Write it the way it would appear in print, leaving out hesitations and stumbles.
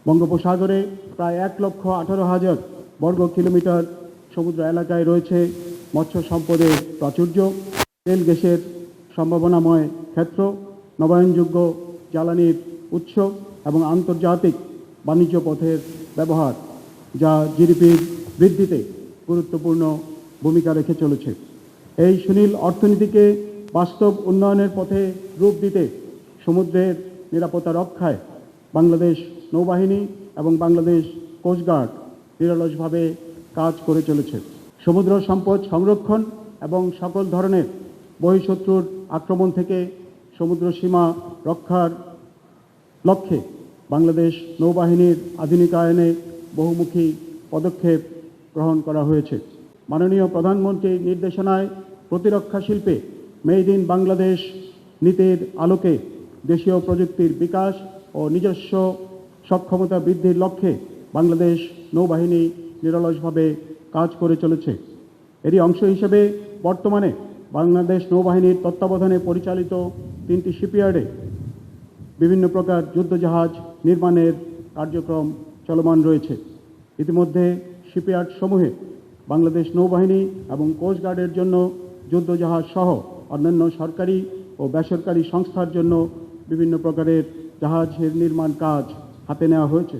বঙ্গোপসাগরে প্রায় 1,18,000 বর্গ কিলোমিটার সমুদ্র এলাকায় রয়েছে মৎস্য সম্পদের প্রাচুর্য, তেল গ্যাসের সম্ভাবনাময় ক্ষেত্র, নবায়নযোগ্য জ্বালানির উৎস এবং আন্তর্জাতিক বাণিজ্য পথের ব্যবহার, যা জিডিপির বৃদ্ধিতে গুরুত্বপূর্ণ ভূমিকা রেখে চলেছে। এই সুনীল অর্থনীতিকে বাস্তব উন্নয়নের পথে রূপ দিতে সমুদ্রের নিরাপত্তা রক্ষায় বাংলাদেশ নৌবাহিনী এবং বাংলাদেশ কোস্টগার্ড নিরলসভাবে কাজ করে চলেছে। সমুদ্র সম্পদ সংরক্ষণ এবং সকল ধরনের বহিঃশত্রুর আক্রমণ থেকে সমুদ্র সীমা রক্ষার লক্ষ্যে বাংলাদেশ নৌবাহিনীর আধুনিকায়নে বহুমুখী পদক্ষেপ গ্রহণ করা হয়েছে। মাননীয় প্রধানমন্ত্রীর নির্দেশনায় প্রতিরক্ষা শিল্পে মেড ইন বাংলাদেশ নীতির আলোকে দেশীয় প্রযুক্তির বিকাশ ও নিজস্ব সক্ষমতা বৃদ্ধির লক্ষ্যে বাংলাদেশ নৌবাহিনী নিরলসভাবে কাজ করে চলেছে। এরই অংশ হিসেবে বর্তমানে বাংলাদেশ নৌবাহিনীর তত্ত্বাবধানে পরিচালিত 3টি শিপইয়ার্ডে বিভিন্ন প্রকার যুদ্ধজাহাজ নির্মাণের কার্যক্রম চলমান রয়েছে। ইতিমধ্যে শিপইয়ার্ড সমূহে বাংলাদেশ নৌবাহিনী এবং কোস্টগার্ডের জন্য যুদ্ধজাহাজ সহ অন্যান্য সরকারি ও বেসরকারি সংস্থার জন্য বিভিন্ন প্রকারের জাহাজের নির্মাণ কাজ হাতে নেওয়া হয়েছে।